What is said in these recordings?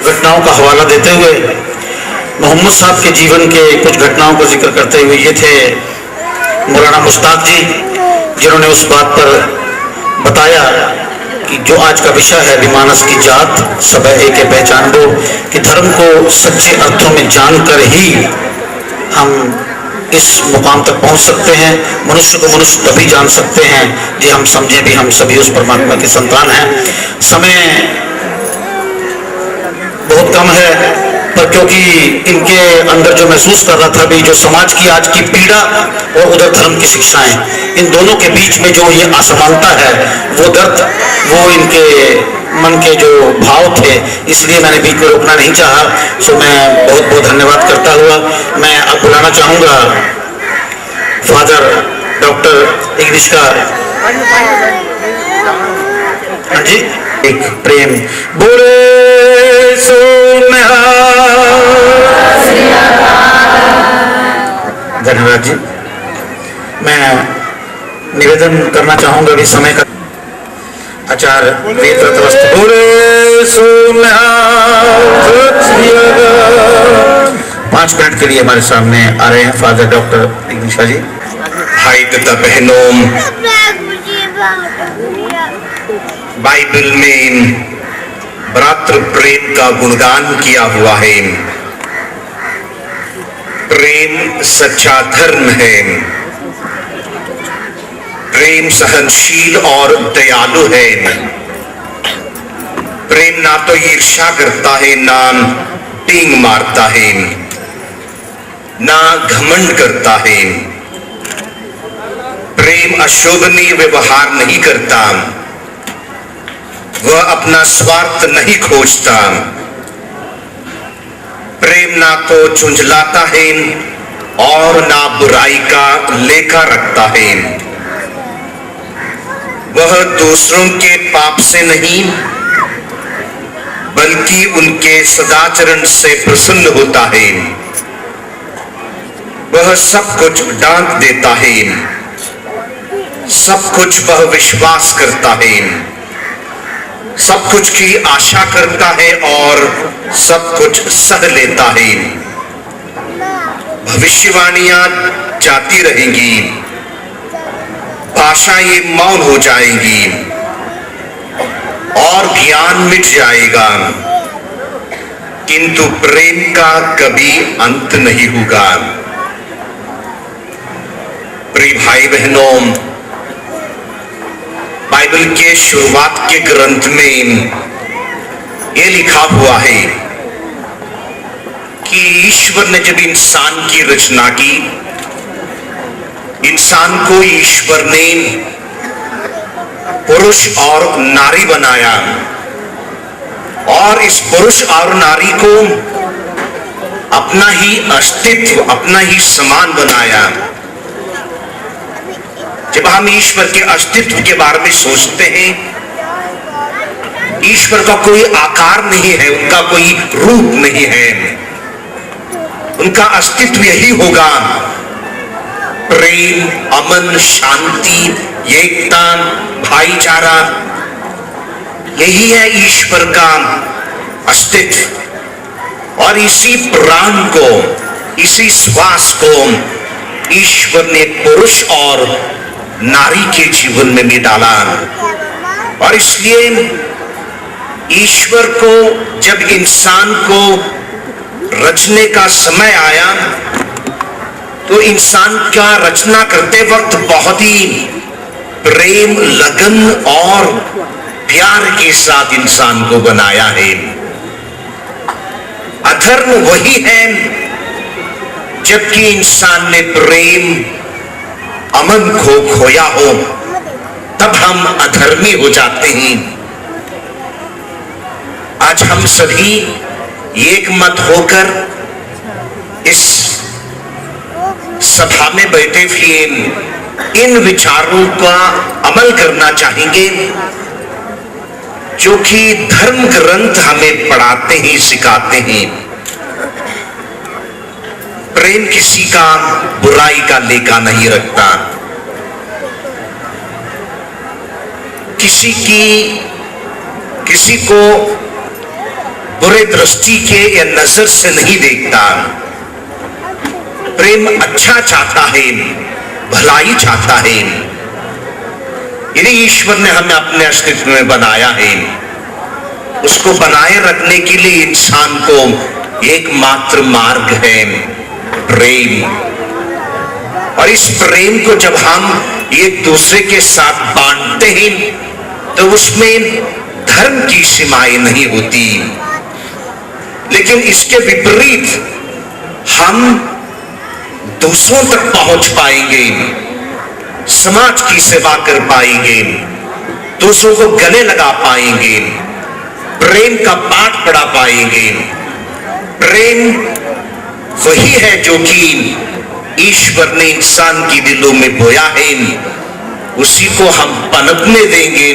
घटनाओं का हवाला देते हुए मोहम्मद साहब के जीवन के कुछ घटनाओं का जिक्र करते हुए, ये थे मौलाना मुश्ताक जी, जिन्होंने उस बात पर बताया कि जो आज का विषय है विमानस की जात सब एक पहचान दो, कि धर्म को सच्चे अर्थों में जानकर ही हम इस मुकाम तक पहुंच सकते हैं। मनुष्य को मनुष्य तभी जान सकते हैं कि हम समझे भी हम सभी उस परमात्मा के संतान हैं। समय बहुत कम है, पर क्योंकि इनके अंदर जो महसूस कर रहा था भी, जो समाज की आज की पीड़ा और उधर धर्म की शिक्षाएं, इन दोनों के बीच में जो ये असमानता है, वो दर्द, वो इनके मन के जो भाव थे, इसलिए मैंने बीच में रोकना नहीं चाहा। सो मैं बहुत बहुत धन्यवाद करता हुआ मैं अब बुलाना चाहूँगा फादर डॉक्टर इंग्लिश का, हाँ जी, एक प्रेम बोले सो धन्यवाद जी। मैं निवेदन करना चाहूँगा भी समय का आचार्य बोले सो 5 मिनट के लिए हमारे सामने आ रहे हैं फादर डॉक्टर इंग्लिशा जी। भाई तथा बहनों, बाइबल में भ्रातृ प्रेम का गुणगान किया हुआ है। प्रेम सच्चा धर्म है। प्रेम सहनशील और दयालु है। प्रेम ना तो ईर्ष्या करता है, ना टींग मारता है, ना घमंड करता है। प्रेम अशोभनीय व्यवहार नहीं करता, वह अपना स्वार्थ नहीं खोजता। प्रेम ना तो झुंझलाता है और ना बुराई का लेखा रखता है। वह दूसरों के पाप से नहीं बल्कि उनके सदाचरण से प्रसन्न होता है। वह सब कुछ डांट देता है, सब कुछ वह विश्वास करता है, सब कुछ की आशा करता है और सब कुछ सह लेता है। भविष्यवाणियां जाती रहेंगी, भाषाएं मौन हो जाएंगी और ज्ञान मिट जाएगा, किंतु प्रेम का कभी अंत नहीं होगा। प्रिय भाई बहनों, बाइबल के शुरुआत के ग्रंथ में यह लिखा हुआ है कि ईश्वर ने जब इंसान की रचना की, इंसान को ईश्वर ने पुरुष और नारी बनाया और इस पुरुष और नारी को अपना ही अस्तित्व, अपना ही समान बनाया। जब हम ईश्वर के अस्तित्व के बारे में सोचते हैं, ईश्वर का कोई आकार नहीं है, उनका कोई रूप नहीं है, उनका अस्तित्व यही होगा प्रेम, अमन, शांति, एकता, भाईचारा। यही है ईश्वर का अस्तित्व। और इसी प्राण को, इसी श्वास को ईश्वर ने पुरुष और नारी के जीवन में भी डाला। और इसलिए ईश्वर को जब इंसान को रचने का समय आया, तो इंसान का रचना करते वक्त बहुत ही प्रेम, लगन और प्यार के साथ इंसान को बनाया है। अधर्म वही है जबकि इंसान ने प्रेम, अमन को खोया हो, तब हम अधर्मी हो जाते हैं। आज हम सभी एक मत होकर इस सभा में बैठे हुए इन विचारों का अमल करना चाहेंगे जो कि धर्म ग्रंथ हमें पढ़ाते हैं, सिखाते हैं। प्रेम किसी का बुराई का लेखा नहीं रखता, किसी को बुरे दृष्टि के या नजर से नहीं देखता। प्रेम अच्छा चाहता है, भलाई चाहता है। यदि ईश्वर ने हमें अपने अस्तित्व में बनाया है, उसको बनाए रखने के लिए इंसान को एकमात्र मार्ग है प्रेम। और इस प्रेम को जब हम एक दूसरे के साथ बांटते हैं तो उसमें धर्म की सीमाएं नहीं होती। लेकिन इसके विपरीत हम दूसरों तक पहुंच पाएंगे, समाज की सेवा कर पाएंगे, दूसरों को गले लगा पाएंगे, प्रेम का पाठ पढ़ा पाएंगे। प्रेम वही है जो कि ईश्वर ने इंसान के दिलों में बोया है, उसी को हम पनपने देंगे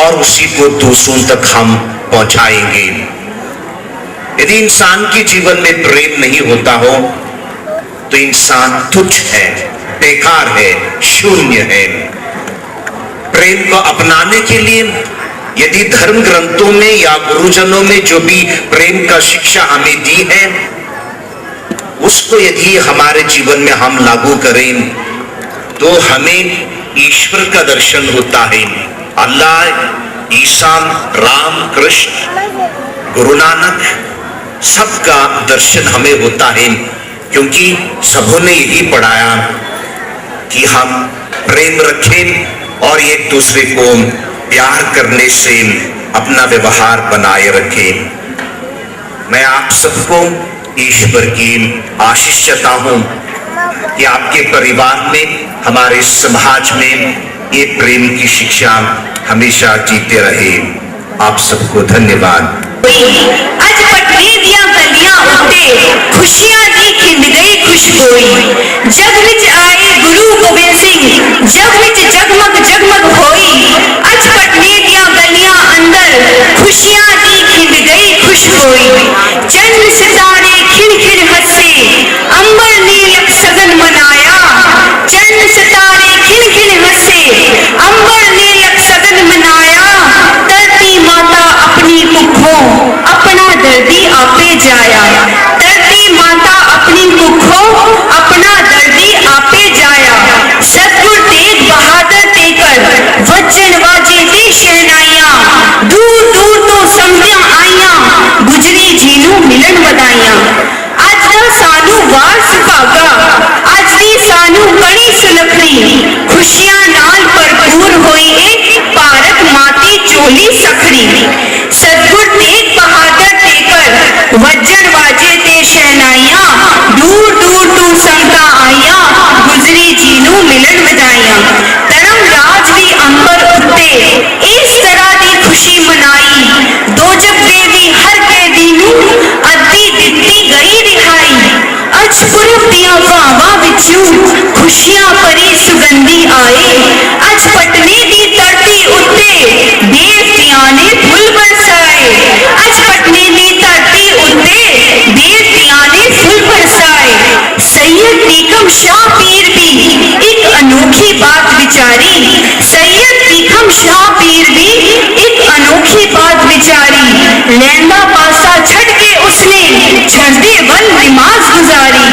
और उसी को दूसरों तक हम पहुंचाएंगे। यदि इंसान के जीवन में प्रेम नहीं होता हो तो इंसान तुच्छ है, बेकार है, शून्य है। प्रेम को अपनाने के लिए यदि धर्म ग्रंथों में या गुरुजनों में जो भी प्रेम का शिक्षा हमें दी है, उसको यदि हमारे जीवन में हम लागू करें तो हमें ईश्वर का दर्शन होता है। अल्लाह, ईसा, राम, कृष्ण, गुरु नानक, सबका दर्शन हमें होता है, क्योंकि सबों ने यही पढ़ाया कि हम प्रेम रखें और एक दूसरे को प्यार करने से अपना व्यवहार बनाए रखें। मैं आप सबको ईश्वर की आशीष चाहता हूं कि आपके परिवार में, हमारे समाज में ये प्रेम की शिक्षा हमेशा जीते रहे। आप सबको धन्यवाद। अज पटने दियां गलियां उत्ते खुशियां दी खिंड गई खुश होई। जग विच आए गुरु गोबिंद सिंह, जग विच जगमग जगमग होई। अज पटने दियां गलियां अंदर खुशियां दी खिंड गई खुश होई। चंद सितारे खिड़ खिड़ हंसे, अंबर नीलक सगन मनाया। चंद सितारे खिड़ खिड़ हंसे, अंबर नीलक सगन मनाया। धरती माता अपनी कुखों अपना दर्दी आपे जाया। धरती माता अपनी कुखों अपना दर्दी आपे जाया। सतगुरु तेग बहादुर तेकर वचन वाजे दी शहनाइयां। दूर दूर तो समझियां आईयां, गुजरी जीनू मिलन वदाइयां। अज दा सानू वार सुभागा, अज दी सानू कड़ी सुलखनी। खुशियां नाल भरपूर होई ए भारत माती चोली सखड़ी। सतगुरु तेग बहादुर तेकर वजन वाजे ते शहनाइयां। दूर दूर तो संगतां आईयां, गुजरी जीनू मिलन वदाइयां। धर्म राज भी अंबर उत्ते इस तरह दी खुशी मनाई। दोजक दे भी हर कैदी नू अद्धी दित्ती गई रिहाई। अज पुरब दियां वावां विचों खुशियां भरी सुगंधी आए। अज पटने दी धरती उत्ते बेटियां ने फुल बरसाए। अज पटने दी धरती उत्ते बेटियां ने फुल बरसाए। सैयद तीखम शाह पीर भी एक अनोखी बात विचारी। सैयद तीखम शाह पीर भी एक अनोखी बात विचारी। लैंदा पासा छड़ के उसने चढ़दे वल नमाज गुजारी।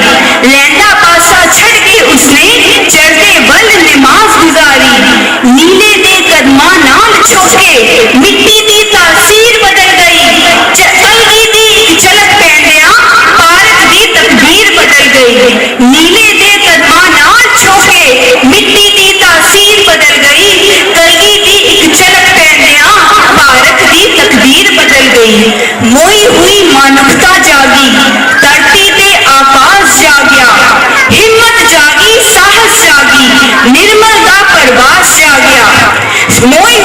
लैंदा पासा छड़ के उसने चढ़दे वल नमाज गुजारी। नीले दे कदमां नाल झुके मिट्टी दी तासीर बदल गई। कलगी दी एक झलक पैंदियां भारत दी तकदीर बदल गई। नीले दे कदमां नाल झुके मिट्टी दी तासीर बदल गई। कलगी दी एक झलक पैंदियां भारत दी तकदीर बदल गई। मोई हुई मानवता जागी, धरती ते आकाश जागया। हिम्मत जागी, साहस जागी, निर्मल दा परवास जागया। मोई